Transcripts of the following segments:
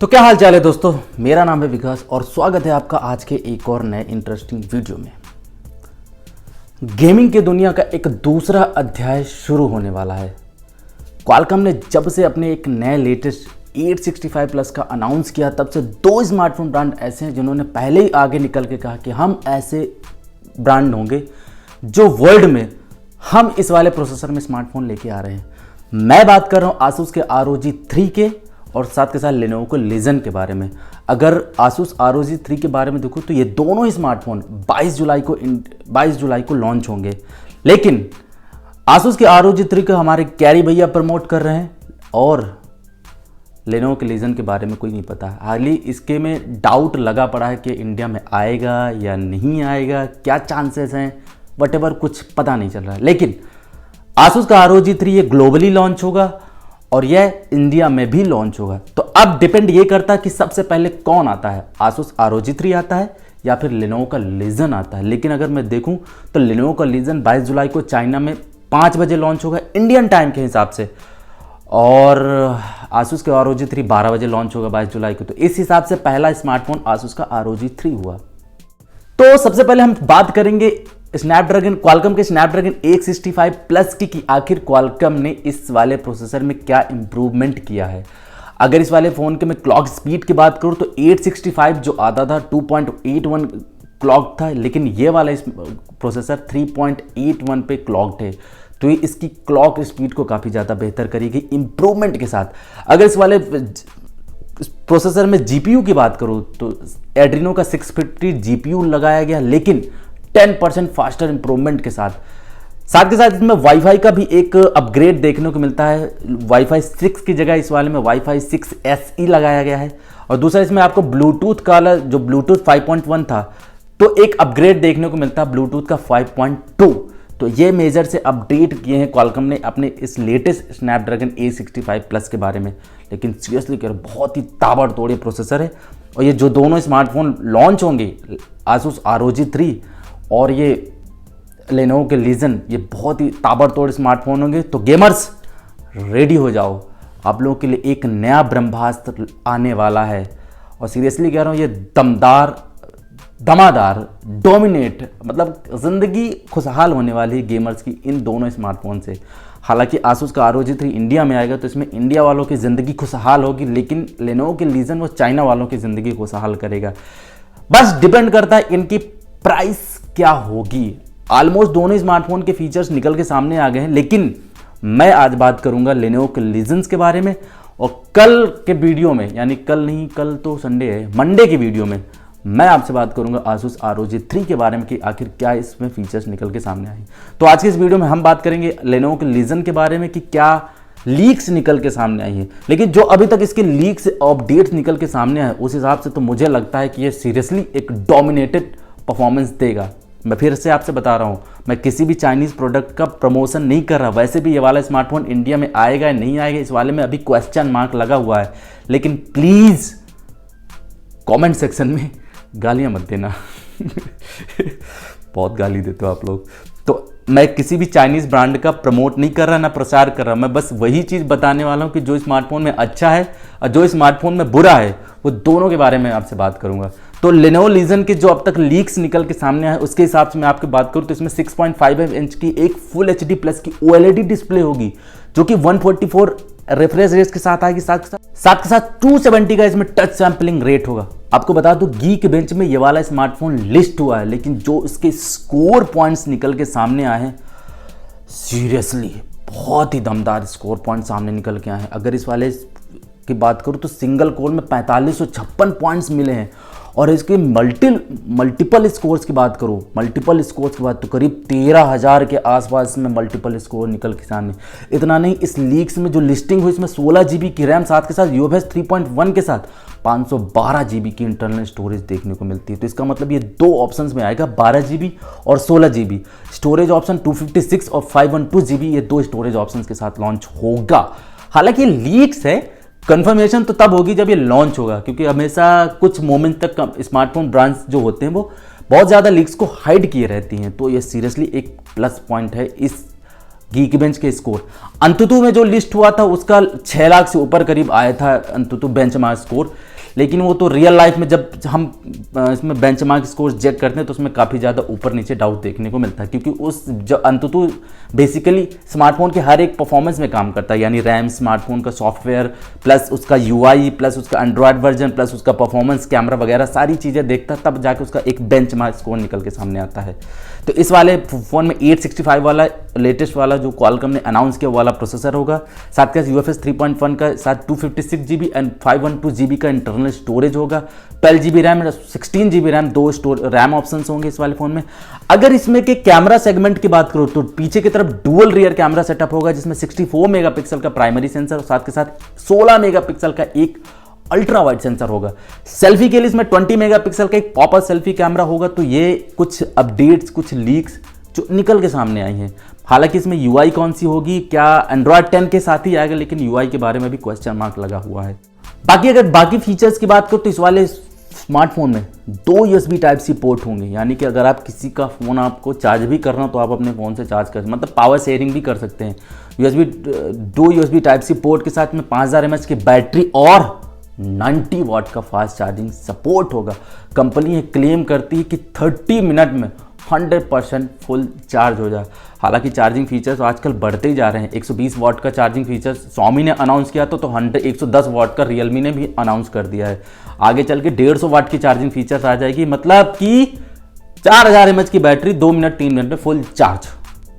तो क्या हाल चाल है दोस्तों, मेरा नाम है विकास और स्वागत है आपका आज के एक और नए इंटरेस्टिंग वीडियो में। गेमिंग की दुनिया का एक दूसरा अध्याय शुरू होने वाला है। क्वालकॉम ने जब से अपने एक नए लेटेस्ट 865 प्लस का अनाउंस किया तब से दो स्मार्टफोन ब्रांड ऐसे हैं जिन्होंने पहले ही आगे निकल के कहा कि हम ऐसे ब्रांड होंगे जो वर्ल्ड में हम इस वाले प्रोसेसर में स्मार्टफोन लेके आ रहे हैं। मैं बात कर रहा हूँ आसूस के ROG 3 के और साथ के साथ लेनोवो के लीजन के बारे में। अगर आसूस ROG 3 के बारे में देखो तो ये दोनों ही स्मार्टफोन 22 जुलाई को लॉन्च होंगे, लेकिन आसूस के ROG 3 को हमारे कैरी भैया प्रमोट कर रहे हैं और लेनोवो के लीजन के बारे में कोई नहीं पता। हाल ही इसके में डाउट लगा पड़ा है कि इंडिया में आएगा या नहीं आएगा, क्या चांसेस हैं, वटेवर कुछ पता नहीं चल रहा है। लेकिन आसूस का ROG 3 ये ग्लोबली लॉन्च होगा और यह इंडिया में भी लॉन्च होगा। तो अब डिपेंड ये करता है कि सबसे पहले कौन आता है, आसूस ROG 3 आता है या फिर लेनोवो का लीजन आता है। लेकिन अगर मैं देखूं तो लेनोवो का लीजन 22 जुलाई को चाइना में 5 बजे लॉन्च होगा इंडियन टाइम के हिसाब से, और आसूस के ROG 3 12 बजे लॉन्च होगा 22 जुलाई को। तो इस हिसाब से पहला स्मार्टफोन आसूस का ROG 3 हुआ। तो सबसे पहले हम बात करेंगे क्वालकॉम के स्नैपड्रैगन 865 प्लस की आखिर क्वालकॉम ने इस वाले प्रोसेसर में क्या इंप्रूवमेंट किया है। अगर इस वाले फ़ोन के मैं क्लॉक स्पीड की बात करूं तो 865 जो आता था 2.81 क्लॉक था, लेकिन ये वाला इस प्रोसेसर 3.81 पे क्लॉक्ड है। तो ये इसकी क्लॉक स्पीड को काफ़ी ज़्यादा बेहतर करेगी इंप्रूवमेंट के साथ। अगर इस वाले प्रोसेसर में GPU की बात करूं तो एड्रीनो का 650 GPU लगाया गया, लेकिन 10% फास्टर इंप्रूवमेंट के साथ के साथ इसमें वाईफाई का भी एक अपग्रेड देखने को मिलता है। वाईफाई 6 की जगह इस वाले में वाईफाई 6 SE लगाया गया है। और दूसरा इसमें आपको ब्लूटूथ का जो ब्लूटूथ 5.1 था तो एक अपग्रेड देखने को मिलता है ब्लूटूथ का 5.2। तो ये मेजर से अपडेट किए हैं क्वालकॉम ने अपने इस लेटेस्ट स्नैपड्रैगन 865 प्लस के बारे में। लेकिन सीरियसली कह रहा हूं, बहुत ही ताबड़तोड़ प्रोसेसर है। और ये जो दोनों स्मार्टफोन लॉन्च होंगे आसूस ROG 3 और ये लेनोवो के लीजन, ये बहुत ही ताबड़तोड़ स्मार्टफोन होंगे। तो गेमर्स रेडी हो जाओ, आप लोगों के लिए एक नया ब्रह्मास्त्र आने वाला है। और सीरियसली कह रहा हूँ, ये धमादार डोमिनेट, मतलब ज़िंदगी खुशहाल होने वाली है गेमर्स की इन दोनों स्मार्टफोन से। हालांकि आसूस का ROG 3 इंडिया में आएगा तो इसमें इंडिया वालों की ज़िंदगी खुशहाल होगी, लेकिन लेनोवो के लीजन वो चाइना वालों की ज़िंदगी खुशहाल करेगा। बस डिपेंड करता है इनकी प्राइस क्या होगी। ऑलमोस्ट दोनों स्मार्टफोन के फीचर्स निकल के सामने आ गए हैं, लेकिन मैं आज बात करूंगा लेनोवो के लीजन्स के बारे में। और कल के वीडियो में, यानी कल नहीं, कल तो संडे है, मंडे की वीडियो में मैं आपसे बात करूंगा आसूस ROG 3 के बारे में कि आखिर क्या इसमें फीचर्स निकल के सामने आए। तो आज की इस वीडियो में हम बात करेंगे लेनोवो के लीजन के बारे में कि क्या लीक्स निकल के सामने आई है। लेकिन जो अभी तक इसके लीक्स अपडेट्स निकल के सामने आए उस हिसाब से तो मुझे लगता है कि ये सीरियसली एक डोमिनेटेड परफॉर्मेंस देगा। मैं फिर से आपसे बता रहा हूँ, मैं किसी भी चाइनीज़ प्रोडक्ट का प्रमोशन नहीं कर रहा। वैसे भी ये वाला स्मार्टफोन इंडिया में आएगा या नहीं आएगा इस वाले में अभी क्वेश्चन मार्क लगा हुआ है। लेकिन प्लीज़ कमेंट सेक्शन में गालियाँ मत देना बहुत गाली देते हो आप लोग। तो मैं किसी भी चाइनीज़ ब्रांड का प्रमोट नहीं कर रहा, ना प्रचार कर रहा। मैं बस वही चीज़ बताने वाला हूँ कि जो स्मार्टफोन में अच्छा है और जो स्मार्टफोन में बुरा है वो दोनों के बारे में आपसे बात करूँगा। तो लेनोवो लीजन के जो अब तक लीक्स निकल के सामने आए उसके हिसाब से मैं आपकी बात करूँ तो इसमें 6.5 इंच की एक फुल HD प्लस की OLED डिस्प्ले होगी जो कि 144 रिफ्रेश रेट के साथ आएगी। साथ के साथ 270 का इसमें टच सैंपलिंग रेट होगा। आपको बता दूं गीक बेंच में ये वाला स्मार्टफोन लिस्ट हुआ है, लेकिन जो इसके स्कोर पॉइंट्स निकल के सामने आए हैं सीरियसली बहुत ही दमदार स्कोर पॉइंट सामने निकल के आए हैं। अगर इस वाले की बात करूं तो सिंगल कोर में 4556 पॉइंट्स मिले हैं और इसके मल्टीपल स्कोर्स की बात तो करीब 13,000 के आसपास में मल्टीपल स्कोर निकल के सामने। इतना नहीं, इस लीक्स में जो लिस्टिंग हुई इसमें 16 GB की रैम साथ के साथ UFS 3.1 के साथ 512 GB की इंटरनल स्टोरेज देखने को मिलती है। तो इसका मतलब ये दो ऑप्शंस में आएगा, 12 GB और 16 GB स्टोरेज ऑप्शन। 256 और 512 GB ये दो स्टोरेज ऑप्शंस के साथ लॉन्च होगा। हालांकि लीक्स है, कंफर्मेशन तो तब होगी जब ये लॉन्च होगा, क्योंकि हमेशा कुछ मोमेंट तक स्मार्टफोन ब्रांड्स जो होते हैं वो बहुत ज़्यादा लीक्स को हाइड किए रहती हैं। तो ये सीरियसली एक प्लस पॉइंट है इस Geekbench के स्कोर। अंतुतु में जो लिस्ट हुआ था उसका 6 लाख से ऊपर करीब आया था अंतुतु बेंचमार्क स्कोर, लेकिन वो तो रियल लाइफ में जब हम इसमें बेंचमार्क स्कोर चेक करते हैं तो उसमें काफ़ी ज़्यादा ऊपर नीचे डाउट देखने को मिलता है, क्योंकि उस जो अंतुतु बेसिकली स्मार्टफोन के हर एक परफॉर्मेंस में काम करता है, यानी रैम, स्मार्टफोन का सॉफ्टवेयर प्लस उसका यूआई प्लस उसका एंड्रॉयड वर्जन प्लस उसका परफॉर्मेंस, कैमरा वगैरह सारी चीज़ें देखता है, तब जाके उसका एक बेंचमार्क स्कोर निकल के सामने आता है। तो इस वाले फ़ोन में 865 वाला लेटेस्ट वाला जो क्वालकॉम ने अनाउंस किया वाला प्रोसेसर होगा, साथ के साथ UFS 3.1 का साथ 256 GB एंड 512 GB का इंटरनल स्टोरेज होगा, 12 GB RAM, 16 GB RAM, 2 RAM option होंगे इस वाले फ़ोन में। अगर इसमें के कैमरा सेगमेंट की बात करो तो पीछे की तरफ डुअल रियर कैमरा सेटअप होगा, जिसमें 64 मेगापिक्सल का प्राइमरी सेंसर और साथ के साथ 16 मेगापिक्सल का एक अल्ट्रा वाइड सेंसर होगा। सेल्फी के लिए इसमें 20 मेगापिक्सल का एक पॉपअप सेल्फी कैमरा होगा। तो ये कुछ अपडेट्स, कुछ लीक्स जो निकल के सामने आई हैं। हालांकि इसमें यूआई कौन सी होगी, क्या एंड्रॉयड 10 के साथ ही आएगा, लेकिन यूआई के बारे में भी क्वेश्चन मार्क लगा हुआ है। बाकी अगर बाकी फीचर्स की बात करो तो इस वाले स्मार्टफोन में 2 USB Type-C पोर्ट होंगे, यानी कि अगर आप किसी का फ़ोन आपको चार्ज भी करना हो तो आप अपने फ़ोन से चार्ज कर, मतलब पावर शेयरिंग भी कर सकते हैं। 2 USB Type-C पोर्ट के साथ में 5000 mAh की बैटरी और 90 वाट का फास्ट चार्जिंग सपोर्ट होगा। कंपनी ये क्लेम करती है कि 30 मिनट में 100% फुल चार्ज हो जाए। हालांकि चार्जिंग फीचर्स तो आजकल बढ़ते ही जा रहे हैं। 120 वाट का चार्जिंग फीचर Xiaomi ने अनाउंस किया तो 110 वाट का Realme ने भी अनाउंस कर दिया है। आगे चल के 150 वाट की चार्जिंग फीचर्स आ जाएगी, मतलब कि 4000 mAh की बैटरी 2 मिनट 3 मिनट में फुल चार्ज।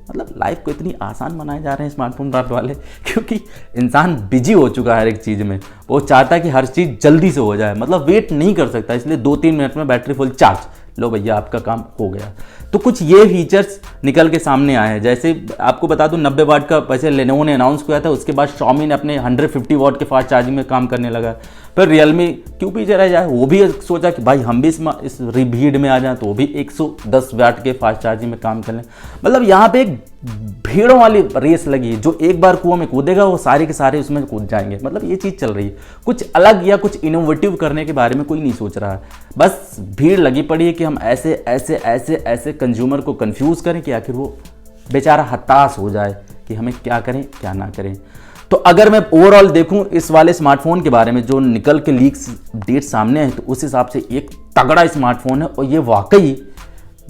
मतलब लाइफ को इतनी आसान बनाए जा रहे हैं स्मार्टफोन ब्रांड वाले, क्योंकि इंसान बिजी हो चुका है हर एक चीज़ में। वो चाहता है कि हर चीज़ जल्दी से हो जाए, मतलब वेट नहीं कर सकता, इसलिए 2-3 मिनट में बैटरी फुल चार्ज, लो भैया आपका काम हो गया। तो कुछ ये फीचर्स निकल के सामने आए हैं। जैसे आपको बता दूं 90 वाट का वैसे लेनोवो ने अनाउंस किया था, उसके बाद Xiaomi ने अपने 150 वाट के फास्ट चार्जिंग में काम करने लगा। फिर Realme क्यों पीछे रह जाए, वो भी सोचा कि भाई हम भी इस भीड़ में आ जाएं तो वो भी 110 वाट के फास्ट चार्जिंग में काम कर लें। मतलब यहाँ पे एक भीड़ों वाली रेस लगी, जो एक बार कुआं में कूदेगा वो सारे के सारे उसमें कूद जाएंगे। मतलब ये चीज़ चल रही है। कुछ अलग या कुछ इनोवेटिव करने के बारे में कोई नहीं सोच रहा है, बस भीड़ लगी पड़ी है कि हम ऐसे ऐसे ऐसे ऐसे कंज्यूमर को कंफ्यूज करें कि आखिर वो बेचारा हताश हो जाए कि हमें क्या करें क्या ना करें। तो अगर मैं ओवरऑल देखूं इस वाले स्मार्टफोन के बारे में जो निकल के लीक्स डेट सामने है, तो उस हिसाब से एक तगड़ा स्मार्टफोन है और ये वाकई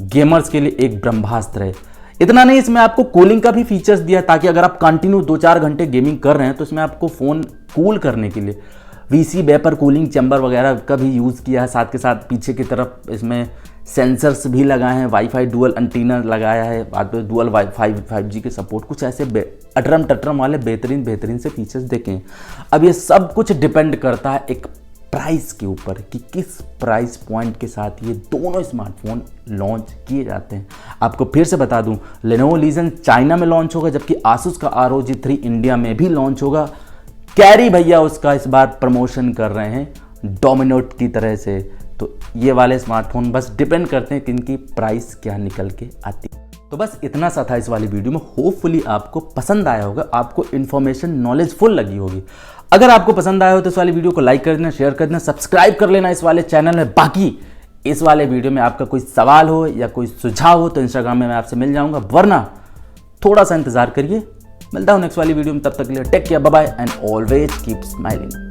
गेमर्स के लिए एक ब्रह्मास्त्र है। इतना नहीं, इसमें आपको कूलिंग का भी फीचर्स दिया है, ताकि अगर आप कंटिन्यू 2-4 घंटे गेमिंग कर रहे हैं तो इसमें आपको फ़ोन कूल करने के लिए VC वेपर कूलिंग चैम्बर वगैरह का भी यूज़ किया है। साथ के साथ पीछे की तरफ इसमें सेंसर्स भी लगाए हैं, वाईफाई डुअल एंटीना लगाया है, बाद में डुअल 5G के सपोर्ट, कुछ ऐसे अटरम टटरम वाले बेहतरीन से फीचर्स देखें। अब ये सब कुछ डिपेंड करता है एक प्राइस के ऊपर कि किस प्राइस पॉइंट के साथ ये दोनों स्मार्टफोन लॉन्च किए जाते हैं। आपको फिर से बता दूं, Lenovo Legion चाइना में लॉन्च होगा, जबकि Asus का ROG 3 इंडिया में भी लॉन्च होगा। कैरी भैया उसका इस बार प्रमोशन कर रहे हैं डोमिनोट की तरह से। तो ये वाले स्मार्टफोन बस डिपेंड करते हैं कि इनकी प्राइस क्या निकल के आती है। तो बस इतना सा था इस वाली वीडियो में। होपफुली आपको पसंद आया होगा, आपको इन्फॉर्मेशन नॉलेजफुल लगी होगी। अगर आपको पसंद आया हो तो इस वाली वीडियो को लाइक कर देना, शेयर कर देना, सब्सक्राइब कर लेना इस वाले चैनल में। बाकी इस वाले वीडियो में आपका कोई सवाल हो या कोई सुझाव हो तो इंस्टाग्राम में मैं आपसे मिल जाऊंगा, वरना थोड़ा सा इंतजार करिए। मिलता हूँ नेक्स्ट वाली वीडियो में, तब तक के लिए take care, bye bye and always keep smiling.